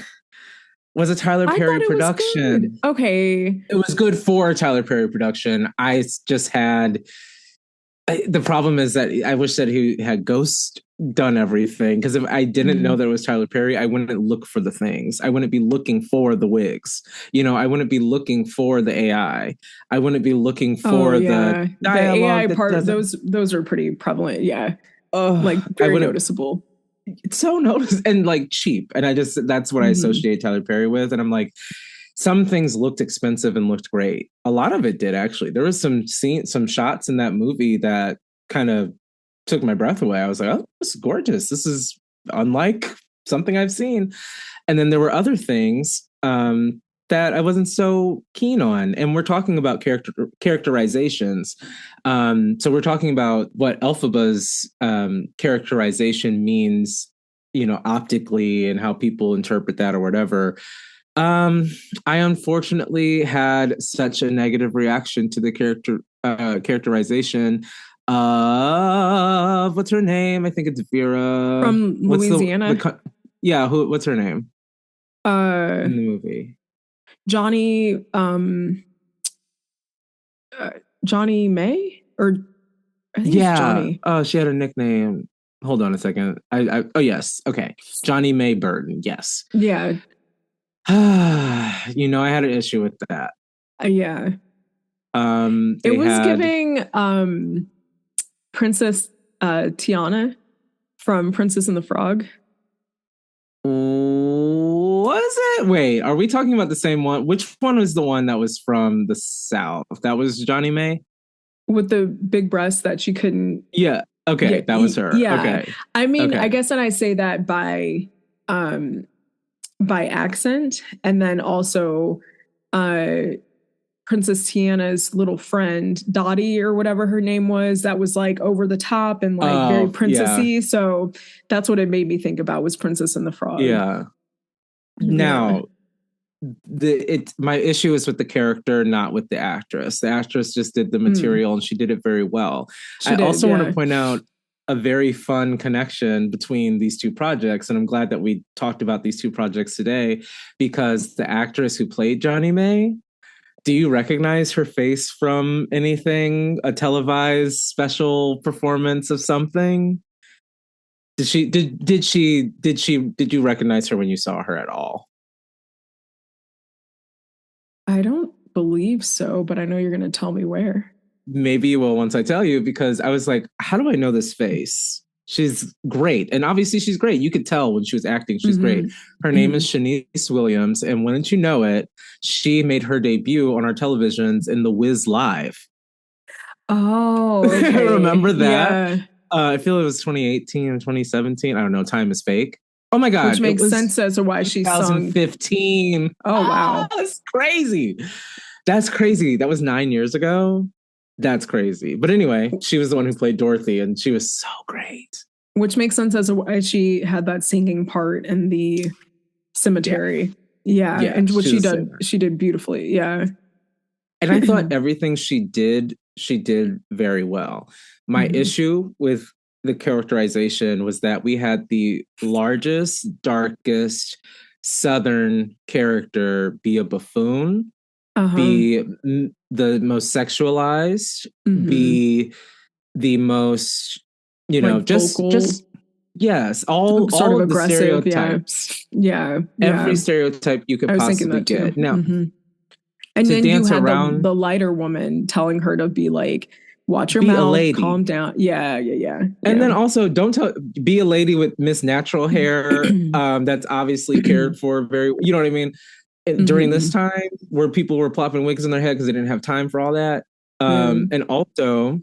was a Tyler Perry production. Okay. It was good for a Tyler Perry production. I just had the problem is that I wish that he had Ghost done everything, because if I didn't know that it was Tyler Perry, I wouldn't look for the things. I wouldn't be looking for the wigs. You know, I wouldn't be looking for the AI. I wouldn't be looking for the dialogue. The AI part, those are pretty prevalent. Yeah. Like very noticeable. It's so noticeable and like cheap. And that's what I associate Tyler Perry with. And I'm like, some things looked expensive and looked great. A lot of it did, actually. There was some shots in that movie that kind of took my breath away. I was like, oh, this is gorgeous. This is unlike something I've seen. And then there were other things that I wasn't so keen on. And we're talking about characterizations. So we're talking about what Elphaba's characterization means, you know, optically, and how people interpret that or whatever. I unfortunately had such a negative reaction to the characterization of what's her name? I think it's Vera from Louisiana. What's her name? In the movie, Johnny Johnny May, or I think it's Johnny. Oh, she had a nickname. Hold on a second. Oh yes, okay, Johnny May Burton. Yes. Yeah. You know, I had an issue with that. Yeah. It was giving Princess Tiana from Princess and the Frog. Was it? Wait, are we talking about the same one? Which one was the one that was from the South? That was Johnny May? with the big breasts that she couldn't. Yeah. Yeah, Okay, that was her. yeah. Okay. I mean, I Okay. guess that I say that by accent, and then also uh Princess Tiana's little friend, Dottie or whatever her name was, that was like over the top and like very Yeah. princessy. So that's what it made me think about was Princess and the Frog. Yeah. Yeah. Now, my issue is with the character, not with the actress. The actress just did the Mm, material and she did it very well. she I did, also want to yeah. point out a very fun connection between these two projects, and I'm glad that we talked about these two projects today because the actress who played Johnny May, do you recognize her face from anything? A televised special performance of something? Did you recognize her when you saw her at all? I don't believe so, but I know you're going to tell me where. Maybe you will once I tell you, because I was like, how do I know this face? She's great. And obviously she's great. You could tell when she was acting, she's great. Her name is Mm-hmm. Shanice Williams. And wouldn't you know it, she made her debut on our televisions in The Wiz Live. Oh, okay. Remember that? Yeah. I feel it was 2018 or 2017. I don't know. Time is fake. Oh my Which God. It makes was sense as to why she sung. 2015. Oh, wow. That's crazy. That's crazy. That was 9 years ago. That's crazy. But anyway, she was the one who played Dorothy, and she was so great. Which makes sense as to why she had that singing part in the Yeah. cemetery. Yeah. Yeah. And what She's a singer. she did beautifully. Yeah. And I thought everything she did very well. My Mm-hmm. issue with the characterization was that we had the largest, darkest Southern character be a buffoon, Uh-huh. be the most sexualized, Mm-hmm. be the most, Like just vocal, yes, sort all of of the aggressive. Yeah. stereotypes, Yeah. Yeah. every stereotype you I could was thinking possibly that too. get. Now, Mm-hmm. And to then you dance had around, the lighter woman telling her to be like, watch your be a mouth, calm lady. down. Yeah, yeah, yeah, And yeah. then also don't be a lady with Miss Natural hair, that's obviously cared for very, you know what I mean? During this Mm-hmm. time where people were plopping wigs in their head because they didn't have time for all that. Yeah. And also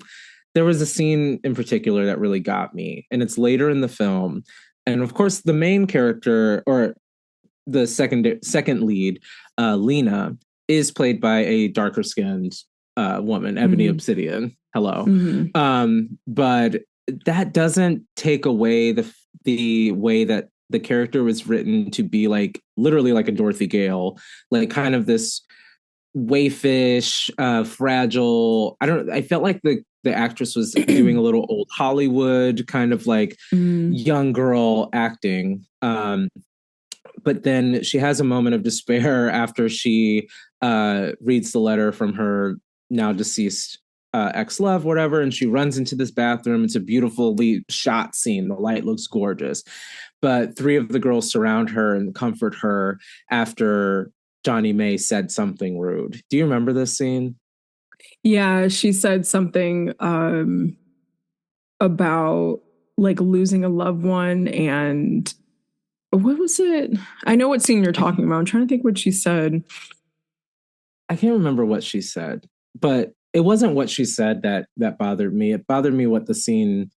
there was a scene in particular that really got me, and it's later in the film. And of course, the main character, or the second lead, Lena, is played by a darker skinned woman, Ebony Mm-hmm. Obsidian. Hello. Mm-hmm. But that doesn't take away the way that the character was written to be like literally like a Dorothy Gale, like kind of this wayfish, fragile. I felt like the actress was doing a little old Hollywood kind of like Mm-hmm. young girl acting. But then she has a moment of despair after she reads the letter from her now deceased ex-love, whatever, and she runs into this bathroom. It's a beautifully shot scene. The light looks gorgeous. But three of the girls surround her and comfort her after Johnny May said something rude. Do you remember this scene? Yeah, she said something about like losing a loved one, and what was it? I know what scene you're I talking about. I'm trying to think what she said. I can't remember what she said, but it wasn't what she said that bothered me. It bothered me what the scene,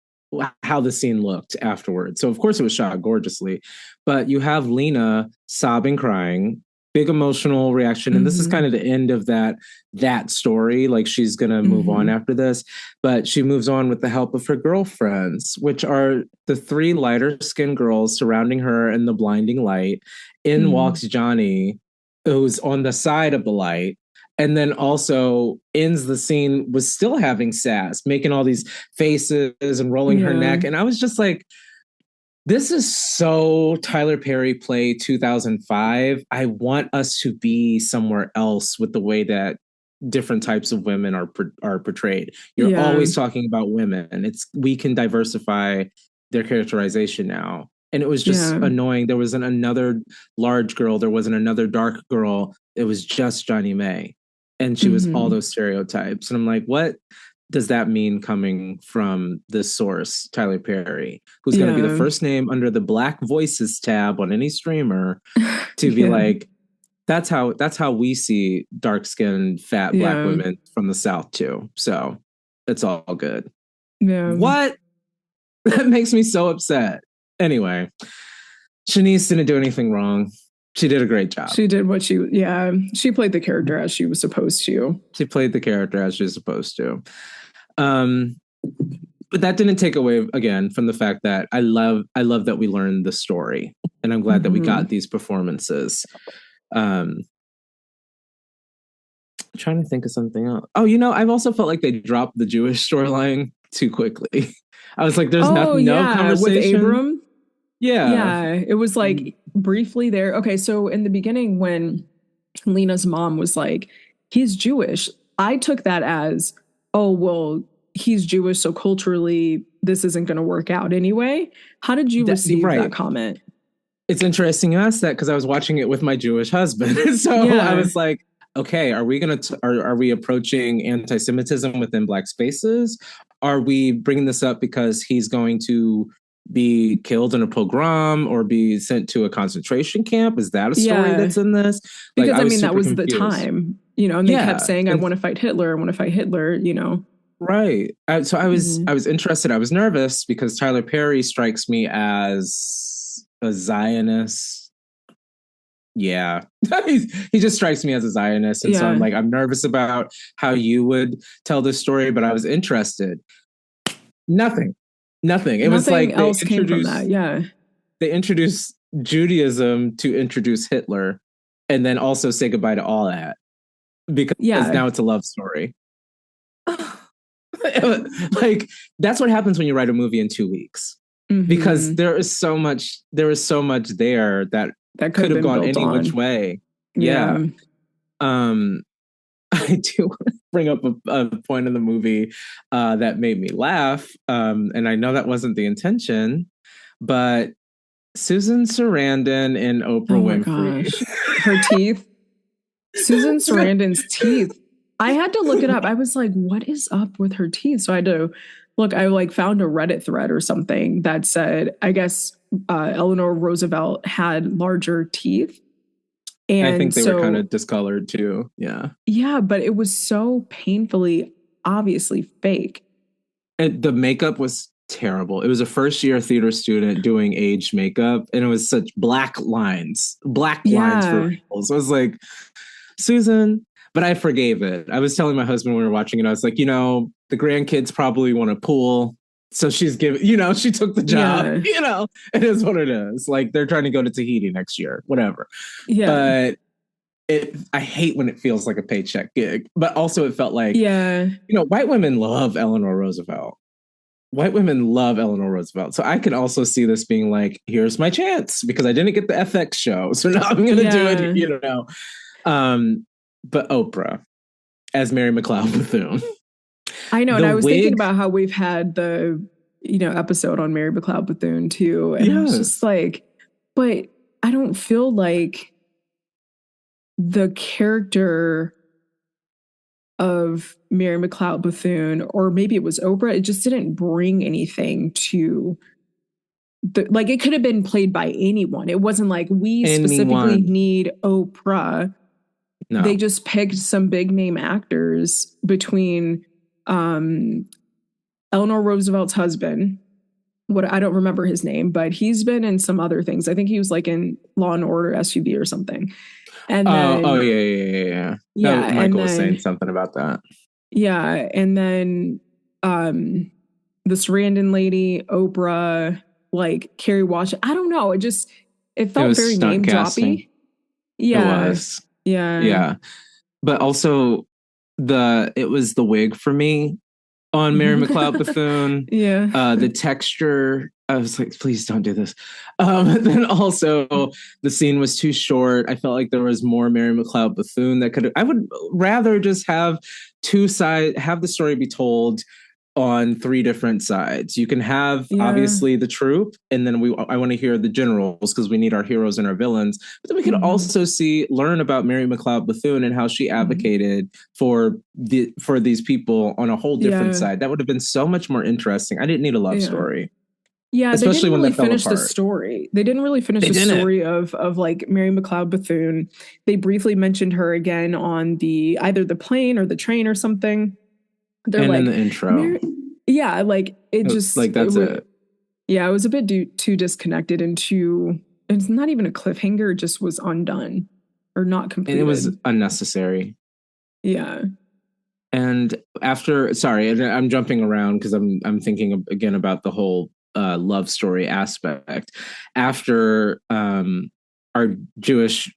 how the scene looked afterwards. So of course it was shot gorgeously, but you have Lena sobbing, crying, big emotional reaction, and this is Mm-hmm. kind of the end of that story. Like she's gonna move on Mm-hmm. after this, but she moves on with the help of her girlfriends, which are the three lighter skinned girls surrounding her in the blinding light. In Mm-hmm. walks Johnny, who's on the side of the light, and then also ends the scene was still having sass, making all these faces and rolling her Yeah. neck. And I was just like, this is so Tyler Perry play 2005. I want us to be somewhere else with the way that different types of women are portrayed. You're Yeah. always talking about women. It's we can diversify their characterization now. And it was just Yeah. annoying. There wasn't another large girl. There wasn't another dark girl. It was just Johnny May. And she was all Mm-hmm. those stereotypes. And I'm like, what? does that mean coming from the source, Tyler Perry, who's going to be the Yeah. first name under the Black Voices tab on any streamer to be Yeah. like, that's how we see dark skinned fat Black Yeah. women from the South too. So it's all good. Yeah. What? That makes me so upset. Anyway, Shanice didn't do anything wrong. She did a great job. She did what she played the character as she was supposed to. She played the character as she was supposed to. But that didn't take away again from the fact that I love that we learned the story, and I'm glad that we got these performances. I'm trying to think of something else. Oh, I've also felt like they dropped the Jewish storyline too quickly. I was like, there's no conversation with Abram. Yeah, it was like briefly there. Okay, so in the beginning, when Lena's mom was like, "He's Jewish," I took that as, "Oh, well, he's Jewish, so culturally this isn't going to work out anyway." How did you receive that comment? It's interesting you asked that because I was watching it with my Jewish husband. So I was like, okay, are we are we approaching anti-Semitism within Black spaces? Are we bringing this up because he's going to be killed in a pogrom or be sent to a concentration camp? Is that a story that's in this? Because I mean, that was confused. The time, and they kept saying, "I want to fight Hitler. I want to fight Hitler." Right. So I was interested. I was nervous because Tyler Perry strikes me as a Zionist. Yeah. He just strikes me as a Zionist. And so I'm nervous about how you would tell this story, but I was interested. Nothing. It was like else came from that. Yeah. They introduced Judaism to introduce Hitler and then also say goodbye to all that because now it's a love story. Like, that's what happens when you write a movie in 2 weeks, because there is so much there that could have gone any which way. Yeah. I do want to bring up a point in the movie that made me laugh, and I know that wasn't the intention, but Susan Sarandon and Oprah Winfrey. Gosh. Her teeth. Susan Sarandon's teeth. I had to look it up. I was like, what is up with her teeth? So I had to look. I found a Reddit thread or something that said, I guess Eleanor Roosevelt had larger teeth. And I think they were kind of discolored too. Yeah. Yeah, but it was so painfully, obviously fake. And the makeup was terrible. It was a first-year theater student doing aged makeup, and it was such black lines for people. So I was like, Susan. But I forgave it. I was telling my husband when we were watching it, I was like, the grandkids probably want a pool. So she's giving, she took the job, it is what it is. Like, they're trying to go to Tahiti next year, whatever. Yeah. But I hate when it feels like a paycheck gig. But also it felt like, white women love Eleanor Roosevelt. So I could also see this being like, here's my chance because I didn't get the FX show. So now I'm going to do it, But Oprah as Mary McLeod Bethune. I know. And I was thinking about how we've had the, episode on Mary McLeod Bethune too. And I was just like, but I don't feel like the character of Mary McLeod Bethune, or maybe it was Oprah, it just didn't bring anything to it could have been played by anyone. It wasn't like we specifically need Oprah. No. They just picked some big name actors between Eleanor Roosevelt's husband. I don't remember his name, but he's been in some other things. I think he was like in Law and Order SVU or something. And then, yeah. Yeah, Michael was saying something about that. Yeah, and then this Sarandon lady, Oprah, like Kerry Washington. I don't know. It felt very name droppy. Yeah. It was. Yeah. But also it was the wig for me on Mary McLeod Bethune. Yeah. The texture, I was like, please don't do this. Then also the scene was too short. I felt like there was more Mary McLeod Bethune I would rather just have have the story be told on three different sides. You can have Yeah. obviously the troop, and then I want to hear the generals because we need our heroes and our villains. But then we could Hmm. also learn about Mary McLeod Bethune and how she Hmm. advocated for these people on a whole different Yeah. side. That would have been so much more interesting. I didn't need a love Yeah. story, Yeah, they especially didn't when really that fell finish the apart. story. They didn't really finish They the didn't. story of like Mary McLeod Bethune. They briefly mentioned her again on the either the plane or the train or something. They're And in like, the intro, Mary, yeah, like like it that's would, it. yeah, it was a bit too disconnected and too. It's not even a cliffhanger; it just was undone or not And it was completed. unnecessary. Yeah. And after, sorry, I'm jumping around because I'm thinking again about the whole love story aspect. After our Jewish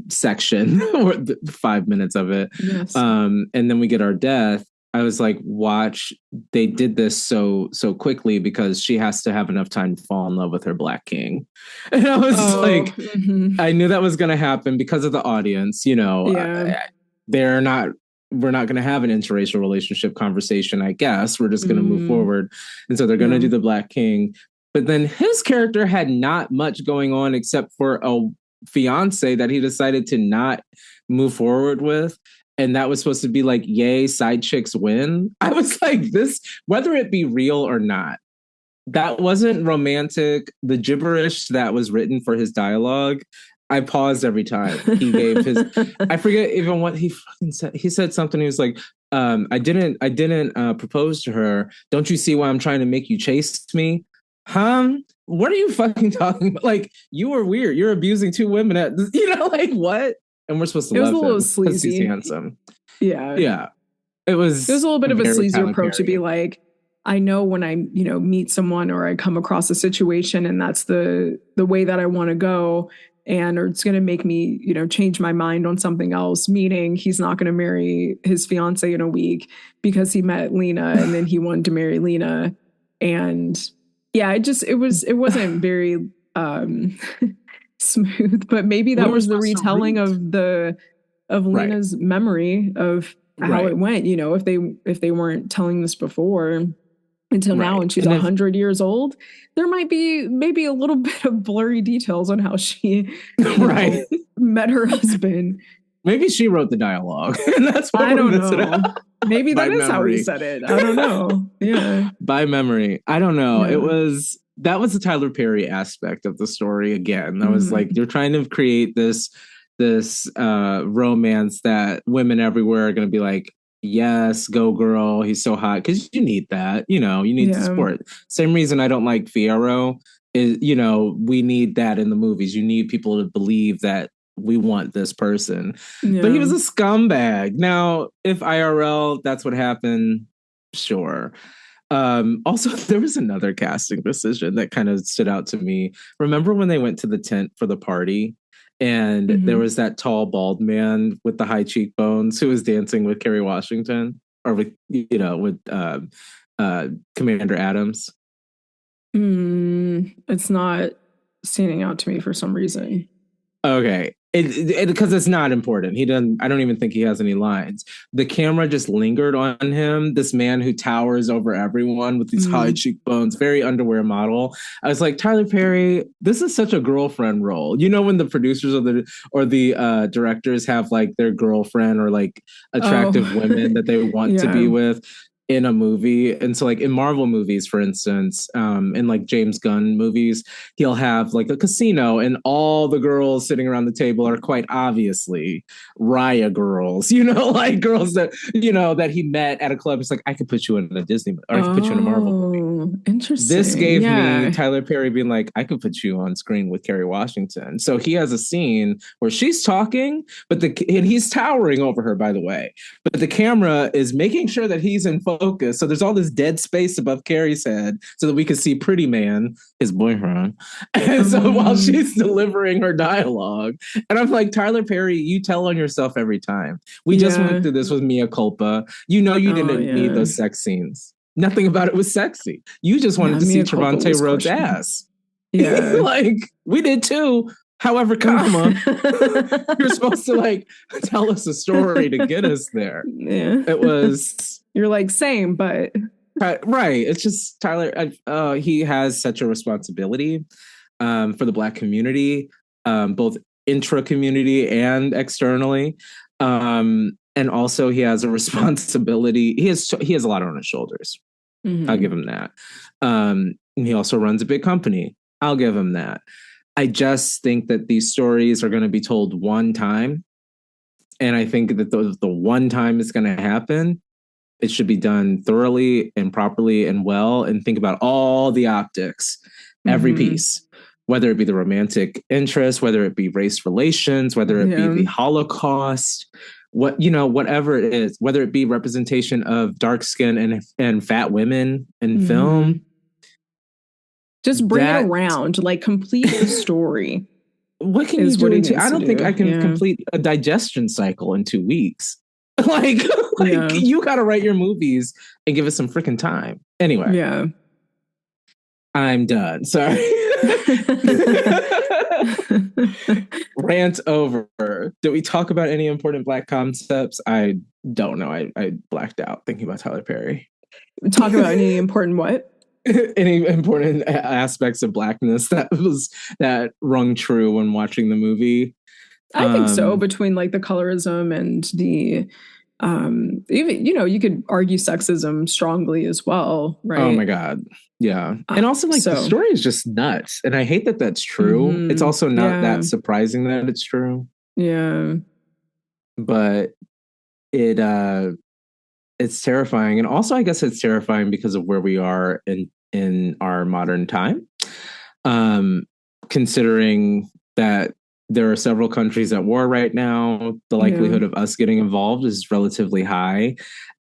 section, or 5 minutes of it, Yes. and then we get our death. I was like, watch, they did this so quickly because she has to have enough time to fall in love with her black king. And I was Oh. like, Mhm. I knew that was going to happen because of the audience. Yeah. They're not. We're not going to have an interracial relationship conversation. I guess we're just going to move Mm, forward, and so they're going to yeah. do the Black King. But then his character had not much going on except for a fiance that he decided to not move forward with. And that was supposed to be like, yay, side chicks win. I was like, this, whether it be real or not, that wasn't romantic. The gibberish that was written for his dialogue, I paused every time he gave his. I forget even what he fucking said. He said something. He was like, I didn't propose to her. Don't you see why I'm trying to make you chase me? Huh? What are you fucking talking about? Like, you were weird. You're abusing two women at, like what? And we're supposed to It was a love little him because he's sleazy. handsome. Yeah. Yeah, it It was was a little bit of a very sleazy Tyler approach to be Perry. like, I know when I, meet someone or I come across a situation and that's the way that I want to go and or it's going to make me, change my mind on something else, meaning he's not going to marry his fiance in a week because he met Lena and then he wanted to marry Lena. And yeah, it wasn't very smooth, but maybe We that were was the supposed to retelling root. of Right, Lena's memory of how right, it went, if they weren't telling this before until now right. and she's And if 100 years old, there might be maybe a little bit of blurry details on how she, right, met her husband. maybe she wrote the dialogue, and that's what I we're don't missing know. out. Maybe that By is how he memory. said it. I don't know. Yeah. By memory. I don't know. Yeah. That was the Tyler Perry aspect of the story again. I was like, Mm-hmm. you're trying to create this romance that women everywhere are going to be like, yes, go girl, he's so hot, because you need that, you need the Yeah. sport. Same reason I don't like Fierro is, we need that in the movies. You need people to believe that we want this person. But he Yeah. was a scumbag. Now if IRL that's what happened, sure. Also, there was another casting decision that kind of stood out to me. Remember when they went to the tent for the party and there Mm-hmm. was that tall, bald man with the high cheekbones who was dancing with Kerry Washington or with Commander Adams? It's not standing out to me for some reason. Okay. Because it's not important. He doesn't, I don't even think he has any lines. The camera just lingered on him, this man who towers over everyone with these high Mm. cheekbones, very underwear model. I was like, Tyler Perry, this is such a girlfriend role. When the producers or the directors have like their girlfriend or like attractive Oh, women that they want to yeah. be with in a movie. And so like in Marvel movies, for instance, in like James Gunn movies, he'll have like a casino and all the girls sitting around the table are quite obviously Raya girls, like girls that he met at a club. It's like, I could put you in a Disney or I could put you in a Marvel movie. Oh, This interesting. gave me Yeah. Tyler Perry being like, I could put you on screen with Kerry Washington. So he has a scene where she's talking, and he's towering over her, by the way. But the camera is making sure that he's in focus. So there's all this dead space above Kerry's head so that we can see Pretty Man, his boyfriend. And so while Um, she's delivering her dialogue, and I'm like, Tyler Perry, you tell on yourself every time. We just went yeah. through this with Mia Culpa. You Oh, didn't need yeah. those sex scenes. Nothing about it was sexy. You just wanted Yeah. to see Mia culpa Trevante was Rhodes' questionable. ass. Yeah. Like, we did too. However, comma, you're supposed to like tell us a story to get us there. Yeah. It was You're like, same, but Right. It's just Tyler. He has such a responsibility for the Black community, both intra-community and externally. And also he has a responsibility. He has a lot on his shoulders. Mm-hmm. I'll give him that. He also runs a big company. I'll give him that. I just think that these stories are going to be told one time. And I think that the one time it's going to happen, it should be done thoroughly and properly and well, and think about all the optics, every piece, whether it be the romantic interest, whether it be race relations, whether it be the Holocaust, whatever it is, whether it be representation of dark skin and fat women in film. Just bring it around, like complete the story. What can you do in I don't think I can complete a digestion cycle in 2 weeks. like you got to write your movies and give us some freaking time. Anyway. Yeah. I'm done. Sorry. Rant over. Did we talk about any important Black concepts? I don't know. I blacked out thinking about Tyler Perry. Talk about any important what? Any important aspects of Blackness that rung true when watching the movie? I think so. Between like the colorism and the even you could argue sexism strongly as well, right? Oh my God. Yeah. And also the story is just nuts. And I hate that that's true. It's also not that surprising that it's true. Yeah. But it's terrifying. And also I guess it's terrifying because of where we are in our modern time. Considering that there are several countries at war right now, the likelihood of us getting involved is relatively high.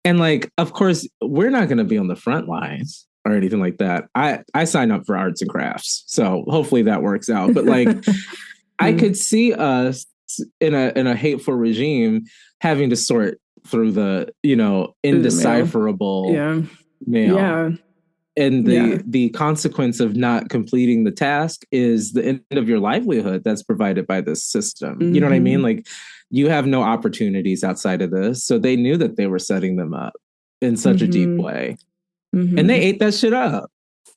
And of course, we're not going to be on the front lines or anything like that. I sign up for arts and crafts, so hopefully that works out. But I could see us in a hateful regime having to sort through the indecipherable mail. Yeah. And the consequence of not completing the task is the end of your livelihood that's provided by this system. You know what I mean? You have no opportunities outside of this. So they knew that they were setting them up in such a deep way. And they ate that shit up,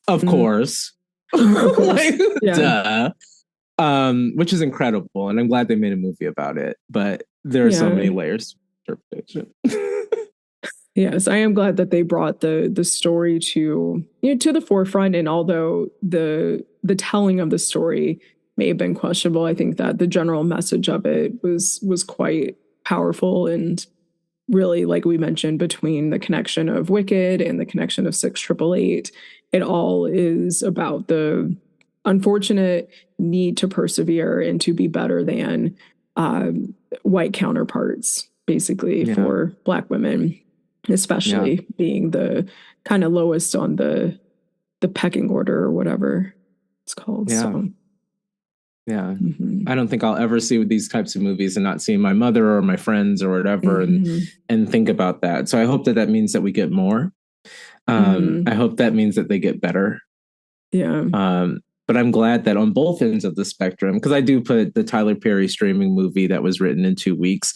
of course. Duh. Which is incredible. And I'm glad they made a movie about it. But there are so many layers to interpretation. Yes, I am glad that they brought the story to the forefront. And although the telling of the story may have been questionable, I think that the general message of it was quite powerful. And really, like we mentioned, between the connection of Wicked and the connection of 6888, it all is about the unfortunate need to persevere and to be better than white counterparts, basically, for Black women. Especially being the kind of lowest on the pecking order or whatever it's called. Yeah. So. Yeah. I don't think I'll ever see these types of movies and not see my mother or my friends or whatever and think about that. So I hope that means that we get more. I hope that means that they get better. Yeah. But I'm glad that on both ends of the spectrum, because I do put the Tyler Perry streaming movie that was written in 2 weeks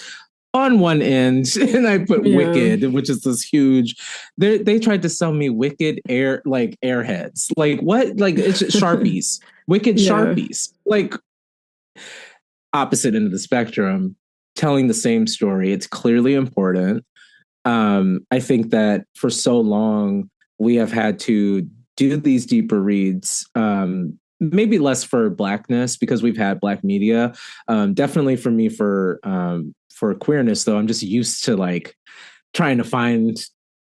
on one end, and I put Wicked, which is this huge. They tried to sell me Wicked airheads. What? It's Sharpies. Wicked Sharpies. Opposite end of the spectrum, telling the same story. It's clearly important. I think that for so long we have had to do these deeper reads. Maybe less for Blackness because we've had Black media. Definitely for me for queerness, though, I'm just used to trying to find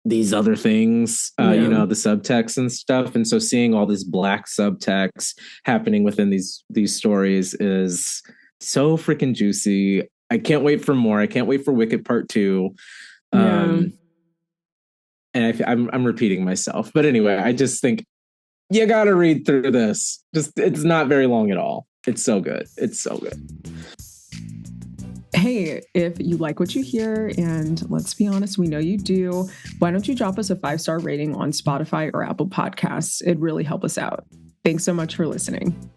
these other things, the subtext and stuff. And so seeing all this Black subtext happening within these stories is so freaking juicy. I can't wait for more. I can't wait for Wicked Part 2. And I'm repeating myself. But anyway, I just think you got to read through this. It's not very long at all. It's so good. It's so good. Hey, if you like what you hear, and let's be honest, we know you do, why don't you drop us a 5-star rating on Spotify or Apple Podcasts? It'd really help us out. Thanks so much for listening.